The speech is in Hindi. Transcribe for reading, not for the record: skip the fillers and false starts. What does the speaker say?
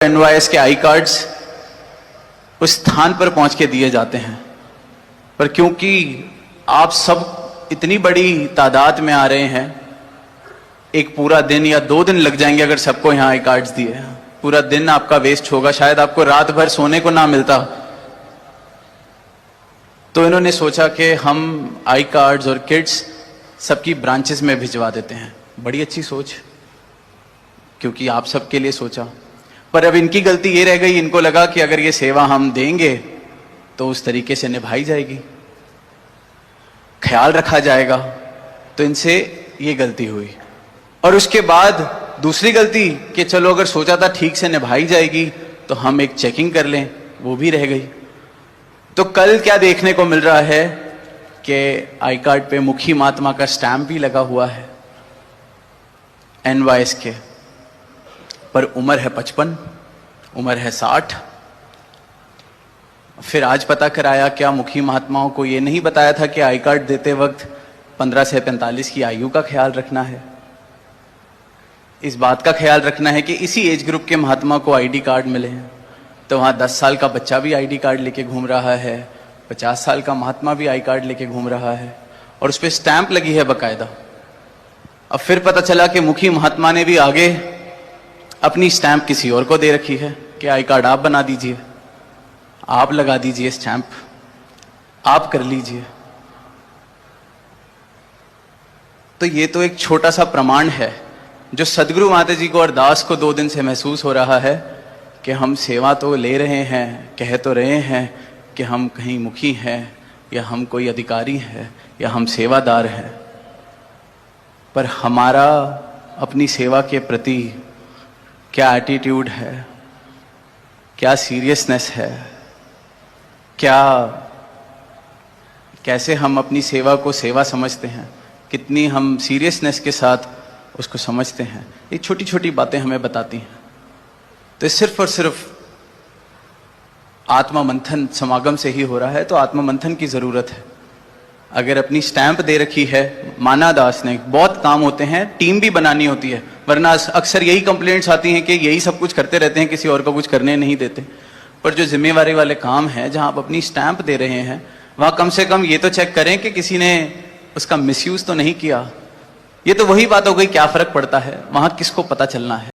एनवाईएस के आई कार्ड्स उस स्थान पर पहुंच के दिए जाते हैं, पर क्योंकि आप सब इतनी बड़ी तादाद में आ रहे हैं, एक पूरा दिन या 2 दिन लग जाएंगे अगर सबको यहां आई कार्ड्स दिए। पूरा दिन आपका वेस्ट होगा, शायद आपको रात भर सोने को ना मिलता। तो इन्होंने सोचा कि हम आई कार्ड्स और किट्स सबकी ब्रांचेस में भिजवा देते हैं। बड़ी अच्छी सोच, क्योंकि आप सबके लिए सोचा। पर अब इनकी गलती ये रह गई, इनको लगा कि अगर ये सेवा हम देंगे तो उस तरीके से निभाई जाएगी, ख्याल रखा जाएगा, तो इनसे ये गलती हुई। और उसके बाद दूसरी गलती कि चलो अगर सोचा था ठीक से निभाई जाएगी तो हम एक चेकिंग कर लें, वो भी रह गई। तो कल क्या देखने को मिल रहा है कि आई कार्ड पे मुखी महात्मा का स्टैंप भी लगा हुआ है एनवाईएस के, पर उम्र है 55, उम्र है 60। फिर आज पता कराया क्या मुखी महात्माओं को ये नहीं बताया था कि आई कार्ड देते वक्त 15 से 45 की आयु का ख्याल रखना है। इस बात का ख्याल रखना है कि इसी एज ग्रुप के महात्मा को आईडी कार्ड मिले हैं। तो वहां 10 साल का बच्चा भी आईडी कार्ड लेके घूम रहा है, 50 साल का महात्मा भी आई कार्ड लेके घूम रहा है, और उस पर स्टैंप लगी है बाकायदा। अब फिर पता चला कि मुखी महात्मा ने भी आगे अपनी स्टैंप किसी और को दे रखी है कि आई कार्ड आप बना दीजिए, आप लगा दीजिए स्टैंप, आप कर लीजिए। तो ये तो एक छोटा सा प्रमाण है जो सदगुरु माता जी को और दास को 2 दिन से महसूस हो रहा है कि हम सेवा तो ले रहे हैं, कह तो रहे हैं कि हम कहीं मुखी हैं या हम कोई अधिकारी हैं या हम सेवादार हैं, पर हमारा अपनी सेवा के प्रति क्या एटीट्यूड है, क्या सीरियसनेस है, कैसे हम अपनी सेवा को सेवा समझते हैं, कितनी हम सीरियसनेस के साथ उसको समझते हैं, ये छोटी छोटी बातें हमें बताती हैं। तो सिर्फ और सिर्फ आत्मा मंथन समागम से ही हो रहा है, तो आत्मा मंथन की जरूरत है। अगर अपनी स्टैंप दे रखी है माना दास ने, बहुत काम होते हैं, टीम भी बनानी होती है, वरना अक्सर यही कंप्लेंट्स आती हैं कि यही सब कुछ करते रहते हैं, किसी और को कुछ करने नहीं देते। पर जो जिम्मेवारी वाले काम हैं, जहां आप अपनी स्टैंप दे रहे हैं, वहां कम से कम ये तो चेक करें कि किसी ने उसका मिसयूज तो नहीं किया। ये तो वही बात हो गई, क्या फर्क पड़ता है, वहां किसको पता चलना है।